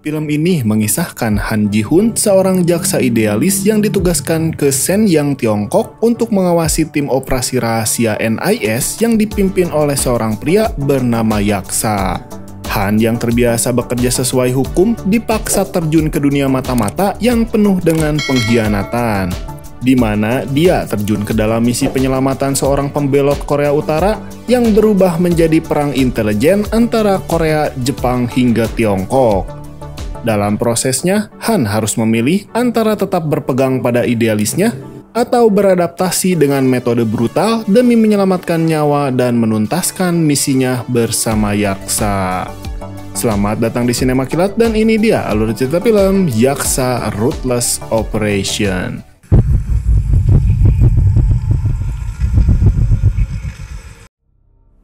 Film ini mengisahkan Han Ji-hun, seorang jaksa idealis yang ditugaskan ke Shenyang, Tiongkok untuk mengawasi tim operasi rahasia NIS yang dipimpin oleh seorang pria bernama Yaksa. Han yang terbiasa bekerja sesuai hukum dipaksa terjun ke dunia mata-mata yang penuh dengan pengkhianatan, di mana dia terjun ke dalam misi penyelamatan seorang pembelot Korea Utara yang berubah menjadi perang intelijen antara Korea, Jepang, hingga Tiongkok. Dalam prosesnya, Han harus memilih antara tetap berpegang pada idealisnya atau beradaptasi dengan metode brutal demi menyelamatkan nyawa dan menuntaskan misinya bersama Yaksa. Selamat datang di Sinema Kilat dan ini dia alur cerita film Yaksa Ruthless Operation.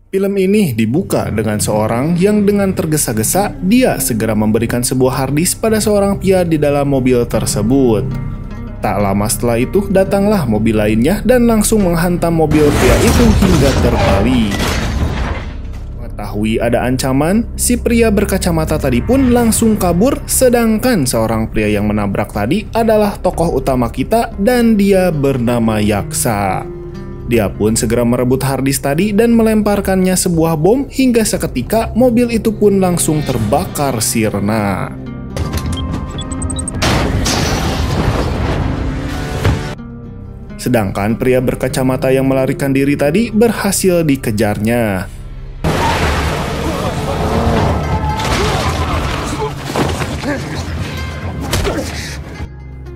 Film ini dibuka dengan seorang yang dengan tergesa-gesa dia segera memberikan sebuah harddisk pada seorang pria di dalam mobil tersebut. Tak lama setelah itu datanglah mobil lainnya dan langsung menghantam mobil pria itu hingga terbalik. Mengetahui ada ancaman, si pria berkacamata tadi pun langsung kabur, sedangkan seorang pria yang menabrak tadi adalah tokoh utama kita dan dia bernama Yaksa. Dia pun segera merebut harddisk tadi dan melemparkannya sebuah bom hingga seketika mobil itu pun langsung terbakar sirna. Sedangkan pria berkacamata yang melarikan diri tadi berhasil dikejarnya.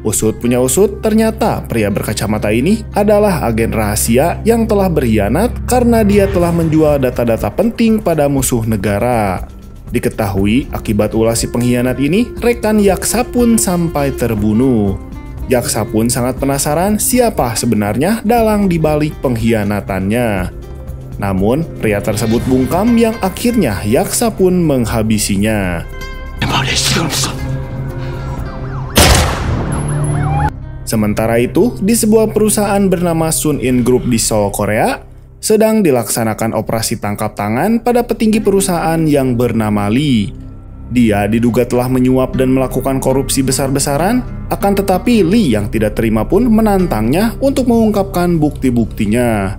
Usut punya usut, ternyata pria berkacamata ini adalah agen rahasia yang telah berkhianat karena dia telah menjual data-data penting pada musuh negara. Diketahui akibat ulah si pengkhianat ini, rekan Yaksa pun sampai terbunuh. Yaksa pun sangat penasaran siapa sebenarnya dalang dibalik pengkhianatannya. Namun, pria tersebut bungkam yang akhirnya Yaksa pun menghabisinya. Sementara itu, di sebuah perusahaan bernama Sun In Group di Seoul, Korea, sedang dilaksanakan operasi tangkap tangan pada petinggi perusahaan yang bernama Lee. Dia diduga telah menyuap dan melakukan korupsi besar-besaran, akan tetapi Lee yang tidak terima pun menantangnya untuk mengungkapkan bukti-buktinya.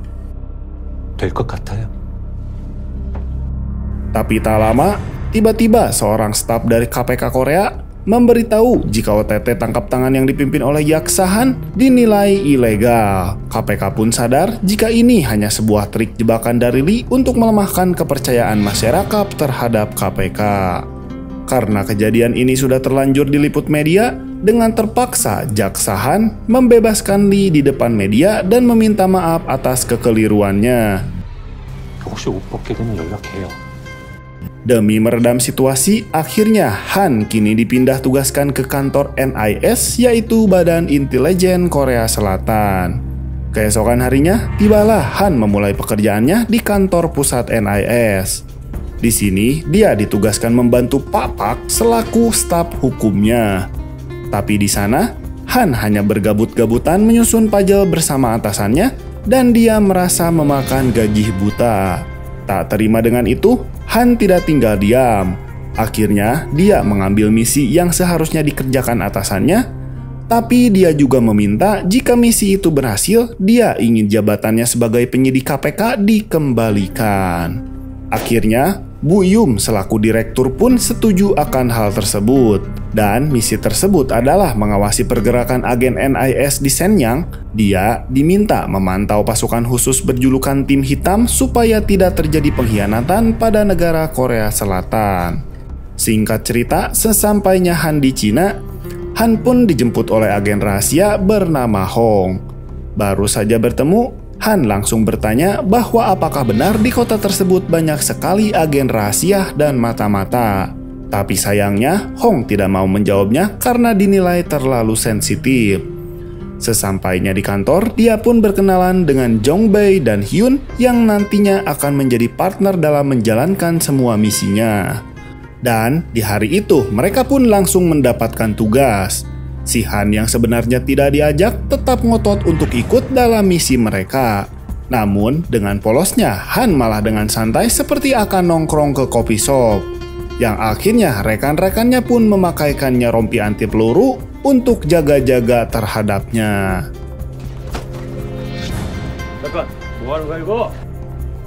Tapi tak lama, tiba-tiba seorang staf dari KPK Korea memberitahu jika OTT tangkap tangan yang dipimpin oleh Yaksa Han dinilai ilegal. KPK pun sadar jika ini hanya sebuah trik jebakan dari Lee untuk melemahkan kepercayaan masyarakat terhadap KPK. Karena kejadian ini sudah terlanjur diliput media, dengan terpaksa Jaksa Han membebaskan Lee di depan media dan meminta maaf atas kekeliruannya. Demi meredam situasi, akhirnya Han kini dipindah tugaskan ke kantor NIS, yaitu Badan Intelijen Korea Selatan. Keesokan harinya, tibalah Han memulai pekerjaannya di kantor pusat NIS. Di sini, dia ditugaskan membantu Pak Pak selaku staf hukumnya. Tapi di sana, Han hanya bergabut-gabutan menyusun puzzle bersama atasannya dan dia merasa memakan gaji buta. Tak terima dengan itu, Han tidak tinggal diam. Akhirnya, dia mengambil misi yang seharusnya dikerjakan atasannya, tapi dia juga meminta jika misi itu berhasil, dia ingin jabatannya sebagai penyidik KPK dikembalikan. Akhirnya, Bu Yum selaku direktur pun setuju akan hal tersebut. Dan misi tersebut adalah mengawasi pergerakan agen NIS di Shenyang. Dia diminta memantau pasukan khusus berjulukan Tim Hitam supaya tidak terjadi pengkhianatan pada negara Korea Selatan. Singkat cerita, sesampainya Han di Cina, Han pun dijemput oleh agen rahasia bernama Hong. Baru saja bertemu, Han langsung bertanya bahwa apakah benar di kota tersebut banyak sekali agen rahasia dan mata-mata. Tapi sayangnya, Hong tidak mau menjawabnya karena dinilai terlalu sensitif. Sesampainya di kantor, dia pun berkenalan dengan Jong Bae dan Hyun yang nantinya akan menjadi partner dalam menjalankan semua misinya. Dan di hari itu, mereka pun langsung mendapatkan tugas. Si Han yang sebenarnya tidak diajak tetap ngotot untuk ikut dalam misi mereka. Namun dengan polosnya Han malah dengan santai seperti akan nongkrong ke coffee shop. yang akhirnya rekan-rekannya pun memakaikannya rompi anti peluru untuk jaga-jaga terhadapnya.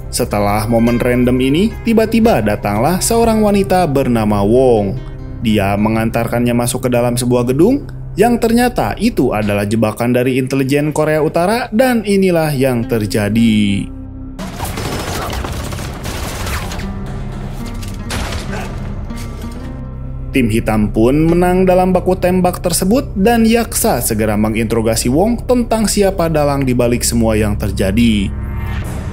Setelah momen random ini, tiba-tiba datanglah seorang wanita bernama Wong. Dia mengantarkannya masuk ke dalam sebuah gedung yang ternyata itu adalah jebakan dari intelijen Korea Utara, dan inilah yang terjadi. Tim hitam pun menang dalam baku tembak tersebut dan Yaksa segera menginterogasi Wong tentang siapa dalang di balik semua yang terjadi.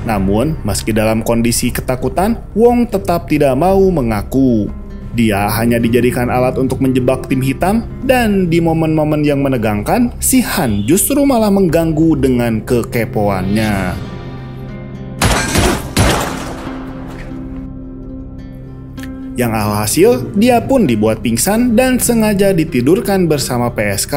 Namun, meski dalam kondisi ketakutan, Wong tetap tidak mau mengaku. Dia hanya dijadikan alat untuk menjebak tim hitam, dan di momen-momen yang menegangkan, si Han justru malah mengganggu dengan kekepoannya. Yang alhasil, dia pun dibuat pingsan dan sengaja ditidurkan bersama PSK.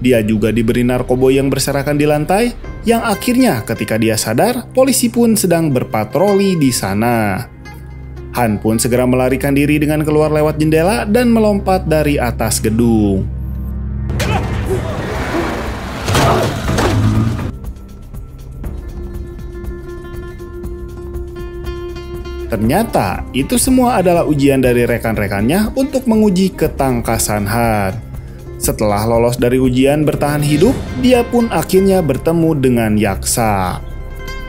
Dia juga diberi narkoba yang berserakan di lantai, yang akhirnya ketika dia sadar, polisi pun sedang berpatroli di sana. Han pun segera melarikan diri dengan keluar lewat jendela dan melompat dari atas gedung. Ternyata itu semua adalah ujian dari rekan-rekannya untuk menguji ketangkasan Han. Setelah lolos dari ujian bertahan hidup, dia pun akhirnya bertemu dengan Yaksa.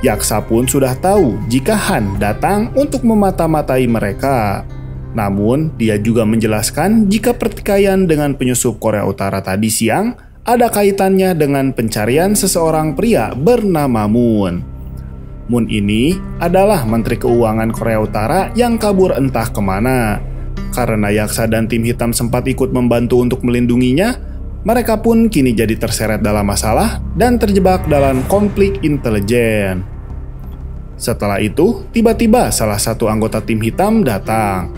Yaksa pun sudah tahu jika Han datang untuk memata-matai mereka. Namun, dia juga menjelaskan jika pertikaian dengan penyusup Korea Utara tadi siang ada kaitannya dengan pencarian seseorang pria bernama Moon. Moon ini adalah Menteri Keuangan Korea Utara yang kabur entah kemana. Karena Yaksa dan tim hitam sempat ikut membantu untuk melindunginya, mereka pun kini jadi terseret dalam masalah dan terjebak dalam konflik intelijen. Setelah itu, tiba-tiba salah satu anggota tim hitam datang.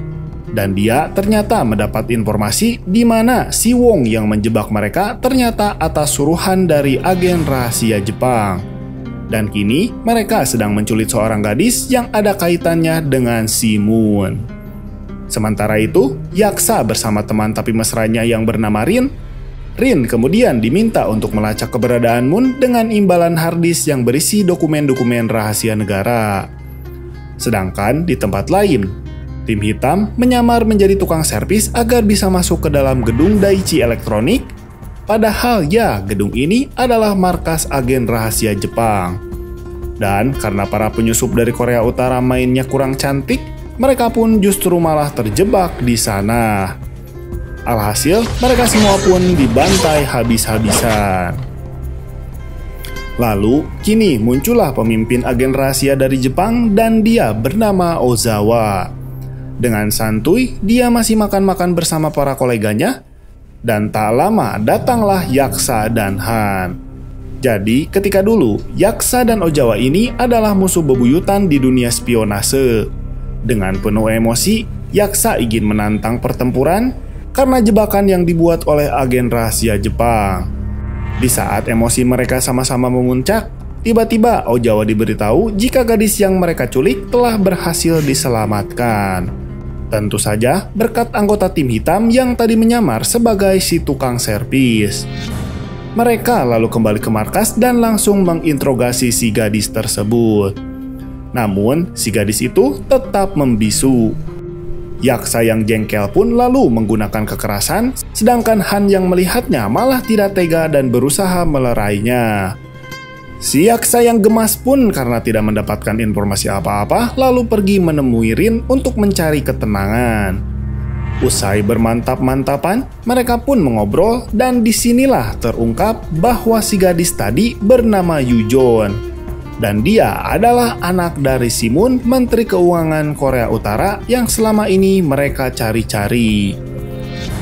Dan dia ternyata mendapat informasi di mana si Wong yang menjebak mereka ternyata atas suruhan dari agen rahasia Jepang. Dan kini mereka sedang menculik seorang gadis yang ada kaitannya dengan si Moon. Sementara itu, Yaksa bersama teman tapi mesranya yang bernama Rin kemudian diminta untuk melacak keberadaan Moon dengan imbalan harddisk yang berisi dokumen-dokumen rahasia negara. Sedangkan di tempat lain, tim hitam menyamar menjadi tukang servis agar bisa masuk ke dalam gedung Daiichi Elektronik. Padahal ya, gedung ini adalah markas agen rahasia Jepang. Dan karena para penyusup dari Korea Utara mainnya kurang cantik, mereka pun justru malah terjebak di sana. Alhasil, mereka semua pun dibantai habis-habisan. Lalu, kini muncullah pemimpin agen rahasia dari Jepang dan dia bernama Ozawa. Dengan santuy, dia masih makan-makan bersama para koleganya. Dan tak lama datanglah Yaksa dan Han. Jadi ketika dulu Yaksa dan Ozawa ini adalah musuh bebuyutan di dunia spionase. Dengan penuh emosi, Yaksa ingin menantang pertempuran karena jebakan yang dibuat oleh agen rahasia Jepang. Di saat emosi mereka sama-sama memuncak, tiba-tiba Ozawa diberitahu jika gadis yang mereka culik telah berhasil diselamatkan. Tentu saja berkat anggota tim hitam yang tadi menyamar sebagai si tukang servis. Mereka lalu kembali ke markas dan langsung menginterogasi si gadis tersebut. Namun, si gadis itu tetap membisu. Yaksa yang jengkel pun lalu menggunakan kekerasan, sedangkan Han yang melihatnya malah tidak tega dan berusaha melerainya. Si Yaksa yang gemas pun karena tidak mendapatkan informasi apa-apa lalu pergi menemui Rin untuk mencari ketenangan. Usai bermantap-mantapan, mereka pun mengobrol dan disinilah terungkap bahwa si gadis tadi bernama Yujon. Dan dia adalah anak dari si Moon, Menteri Keuangan Korea Utara yang selama ini mereka cari-cari.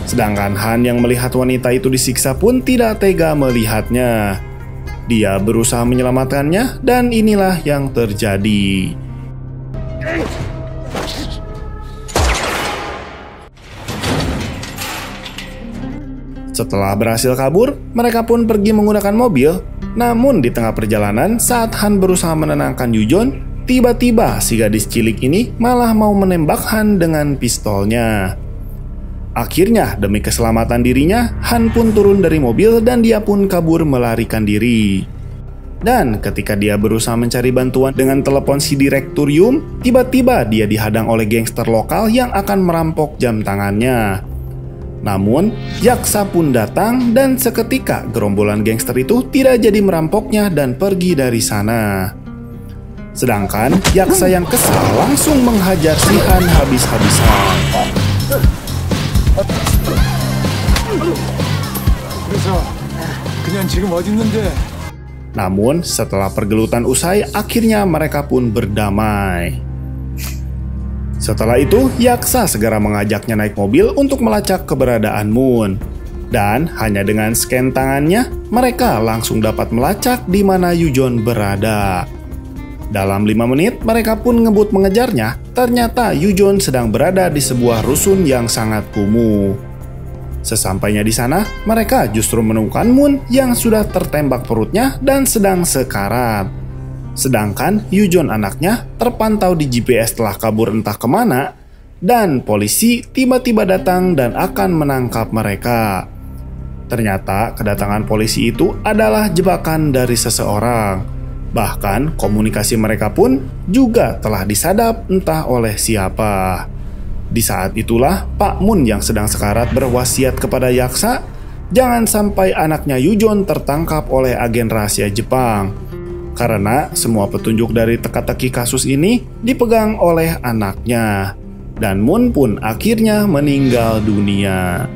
Sedangkan Han yang melihat wanita itu disiksa pun tidak tega melihatnya. Dia berusaha menyelamatkannya dan inilah yang terjadi. Setelah berhasil kabur, mereka pun pergi menggunakan mobil. Namun di tengah perjalanan saat Han berusaha menenangkan Yujon, tiba-tiba si gadis cilik ini malah mau menembak Han dengan pistolnya. Akhirnya, demi keselamatan dirinya, Han pun turun dari mobil dan dia pun kabur melarikan diri. Dan ketika dia berusaha mencari bantuan dengan telepon si direktorium, tiba-tiba dia dihadang oleh gangster lokal yang akan merampok jam tangannya. Namun, jaksa pun datang dan seketika gerombolan gangster itu tidak jadi merampoknya dan pergi dari sana. Sedangkan jaksa yang kesal langsung menghajar si Han habis-habisan. Namun setelah pergelutan usai, akhirnya mereka pun berdamai. Setelah itu, yaksa segera mengajaknya naik mobil untuk melacak keberadaan Moon. Dan hanya dengan scan tangannya, mereka langsung dapat melacak di mana Yujon berada. Dalam 5 menit, mereka pun ngebut mengejarnya. Ternyata Yujon sedang berada di sebuah rusun yang sangat kumuh. Sesampainya di sana, mereka justru menemukan Moon yang sudah tertembak perutnya dan sedang sekarat. Sedangkan Yujon anaknya terpantau di GPS telah kabur entah kemana, dan polisi tiba-tiba datang dan akan menangkap mereka. Ternyata kedatangan polisi itu adalah jebakan dari seseorang. Bahkan komunikasi mereka pun juga telah disadap entah oleh siapa. Di saat itulah Pak Moon yang sedang sekarat berwasiat kepada yaksa, jangan sampai anaknya Yujon tertangkap oleh agen rahasia Jepang. Karena semua petunjuk dari teka-teki kasus ini dipegang oleh anaknya. Dan Moon pun akhirnya meninggal dunia.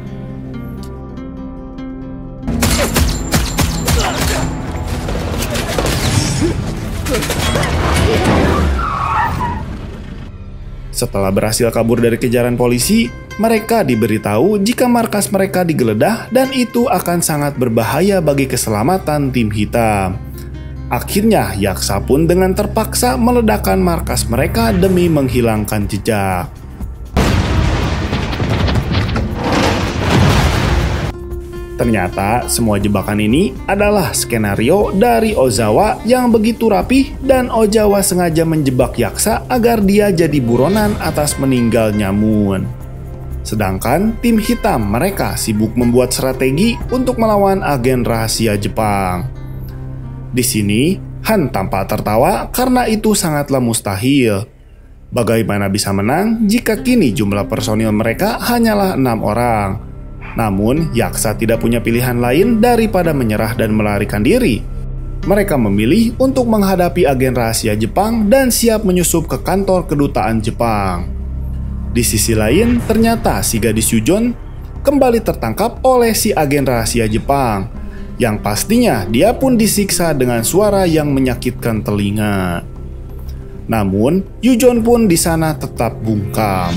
Setelah berhasil kabur dari kejaran polisi, mereka diberitahu jika markas mereka digeledah dan itu akan sangat berbahaya bagi keselamatan tim hitam. Akhirnya, yaksa pun dengan terpaksa meledakkan markas mereka demi menghilangkan jejak. Ternyata semua jebakan ini adalah skenario dari Ozawa yang begitu rapih, dan Ozawa sengaja menjebak yaksa agar dia jadi buronan atas meninggalnya Moon. Sedangkan tim hitam mereka sibuk membuat strategi untuk melawan agen rahasia Jepang. Di sini, Han tampak tertawa karena itu sangatlah mustahil. Bagaimana bisa menang jika kini jumlah personil mereka hanyalah 6 orang? Namun, yaksa tidak punya pilihan lain daripada menyerah dan melarikan diri. Mereka memilih untuk menghadapi agen rahasia Jepang dan siap menyusup ke kantor kedutaan Jepang. Di sisi lain, ternyata si gadis Yujon kembali tertangkap oleh si agen rahasia Jepang, yang pastinya dia pun disiksa dengan suara yang menyakitkan telinga. Namun, Yujon pun di sana tetap bungkam.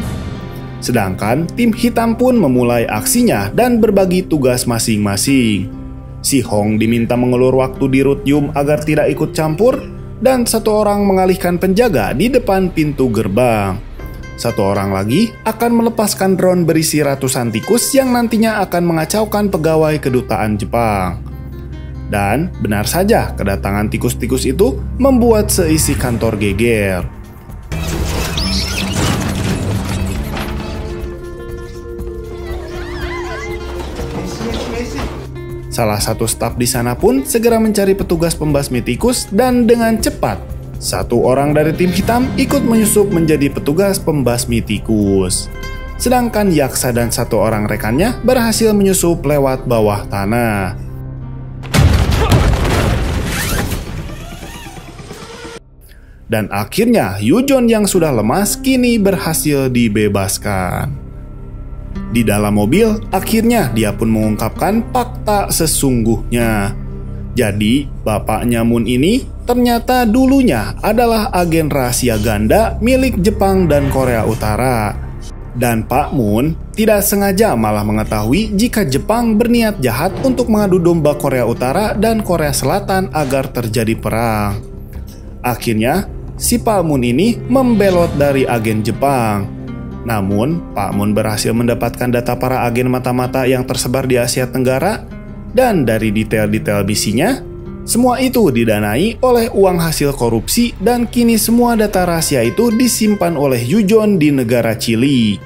Sedangkan tim hitam pun memulai aksinya dan berbagi tugas masing-masing. Si Hong diminta mengulur waktu di Rutyum agar tidak ikut campur, dan satu orang mengalihkan penjaga di depan pintu gerbang. Satu orang lagi akan melepaskan drone berisi ratusan tikus yang nantinya akan mengacaukan pegawai kedutaan Jepang. Dan benar saja, kedatangan tikus-tikus itu membuat seisi kantor geger. Salah satu staf di sana pun segera mencari petugas pembasmi tikus, dan dengan cepat satu orang dari tim hitam ikut menyusup menjadi petugas pembasmi tikus. Sedangkan yaksa dan satu orang rekannya berhasil menyusup lewat bawah tanah. Dan akhirnya Yujon yang sudah lemas kini berhasil dibebaskan. Di dalam mobil, akhirnya dia pun mengungkapkan fakta sesungguhnya. Jadi, bapaknya Moon ini ternyata dulunya adalah agen rahasia ganda milik Jepang dan Korea Utara. Dan Pak Moon tidak sengaja malah mengetahui jika Jepang berniat jahat untuk mengadu domba Korea Utara dan Korea Selatan agar terjadi perang. Akhirnya, si Pak Moon ini membelot dari agen Jepang. Namun, Pak Moon berhasil mendapatkan data para agen mata-mata yang tersebar di Asia Tenggara, dan dari detail-detail misinya, Semua itu didanai oleh uang hasil korupsi dan kini semua data rahasia itu disimpan oleh Yujon di negara Chili.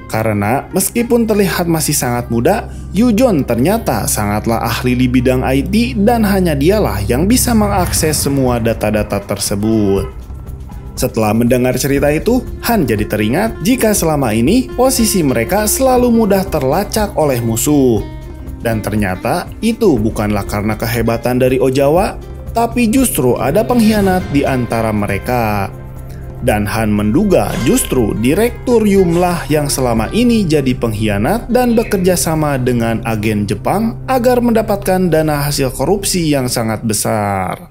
Karena meskipun terlihat masih sangat muda, Yujon ternyata sangatlah ahli di bidang IT dan hanya dialah yang bisa mengakses semua data-data tersebut. Setelah mendengar cerita itu, Han jadi teringat jika selama ini posisi mereka selalu mudah terlacak oleh musuh. Dan ternyata itu bukanlah karena kehebatan dari Ojawa, tapi justru ada pengkhianat di antara mereka. Dan Han menduga justru Direktur Yum lah yang selama ini jadi pengkhianat dan bekerja sama dengan agen Jepang agar mendapatkan dana hasil korupsi yang sangat besar.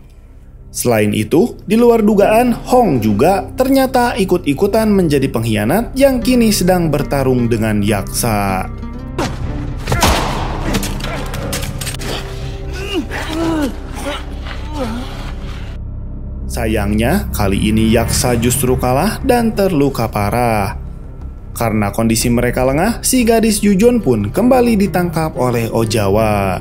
Selain itu, di luar dugaan, Hong juga ternyata ikut-ikutan menjadi pengkhianat yang kini sedang bertarung dengan Yaksa. Sayangnya, kali ini Yaksa justru kalah dan terluka parah. Karena kondisi mereka lengah, si gadis Yujon pun kembali ditangkap oleh Ojawa.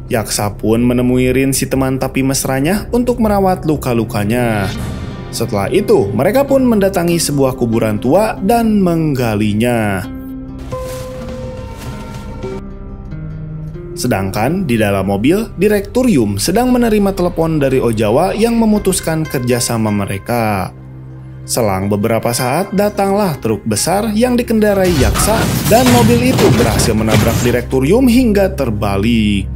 Yaksa pun menemui Rin si teman tapi mesranya untuk merawat luka-lukanya. Setelah itu, mereka pun mendatangi sebuah kuburan tua dan menggalinya. Sedangkan di dalam mobil, Direktur Yum sedang menerima telepon dari Ojawa yang memutuskan kerjasama mereka. Selang beberapa saat, datanglah truk besar yang dikendarai Yaksa dan mobil itu berhasil menabrak Direktur Yum hingga terbalik.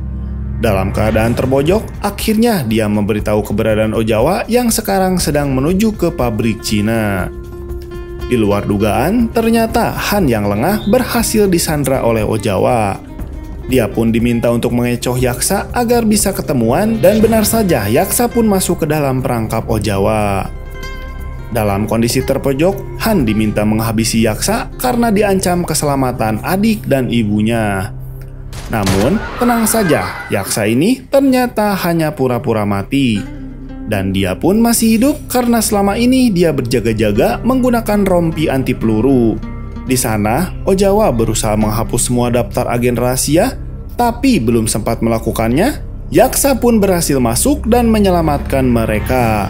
Dalam keadaan terbojok, akhirnya dia memberitahu keberadaan Ojawa yang sekarang sedang menuju ke pabrik Cina. Di luar dugaan, ternyata Han yang lengah berhasil disandra oleh Ojawa. Dia pun diminta untuk mengecoh Yaksa agar bisa ketemuan dan benar saja Yaksa pun masuk ke dalam perangkap Ojawa. Dalam kondisi terpojok, Han diminta menghabisi Yaksa karena diancam keselamatan adik dan ibunya. Namun, tenang saja, Yaksa ini ternyata hanya pura-pura mati. Dan dia pun masih hidup karena selama ini dia berjaga-jaga menggunakan rompi anti peluru. Di sana, Ojawa berusaha menghapus semua daftar agen rahasia, tapi belum sempat melakukannya, Yaksa pun berhasil masuk dan menyelamatkan mereka.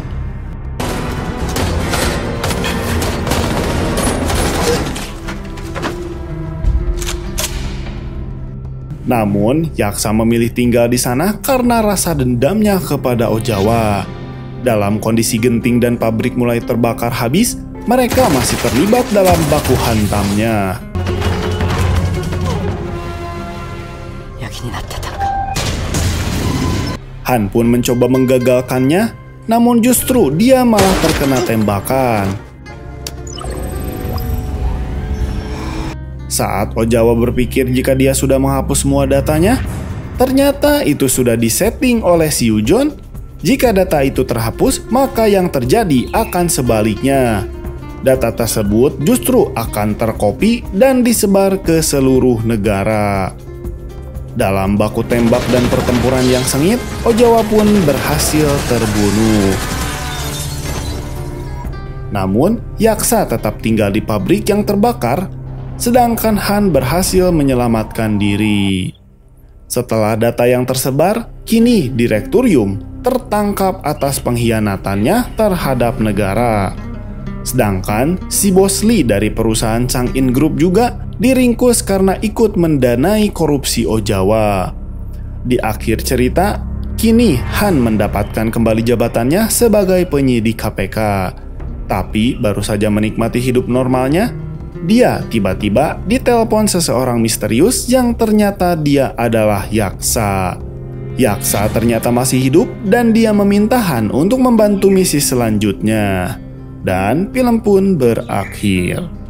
Namun, Yaksa memilih tinggal di sana karena rasa dendamnya kepada Ojawa. Dalam kondisi genting dan pabrik mulai terbakar habis, mereka masih terlibat dalam baku hantamnya. Han pun mencoba menggagalkannya, namun justru dia malah terkena tembakan. Saat Ojawa berpikir jika dia sudah menghapus semua datanya, ternyata itu sudah disetting oleh si Yujon. Jika data itu terhapus, maka yang terjadi akan sebaliknya. Data tersebut justru akan terkopi dan disebar ke seluruh negara. Dalam baku tembak dan pertempuran yang sengit, Ojawa pun berhasil terbunuh. Namun, Yaksa tetap tinggal di pabrik yang terbakar, sedangkan Han berhasil menyelamatkan diri. Setelah data yang tersebar, kini Direktur Yum tertangkap atas pengkhianatannya terhadap negara. Sedangkan si Bos Lee dari perusahaan Changin Group juga diringkus karena ikut mendanai korupsi Ojawa. Di akhir cerita, kini Han mendapatkan kembali jabatannya sebagai penyidik KPK. Tapi baru saja menikmati hidup normalnya, dia tiba-tiba ditelepon seseorang misterius yang ternyata dia adalah Yaksa. Yaksa ternyata masih hidup dan dia meminta Han untuk membantu misi selanjutnya. Dan film pun berakhir.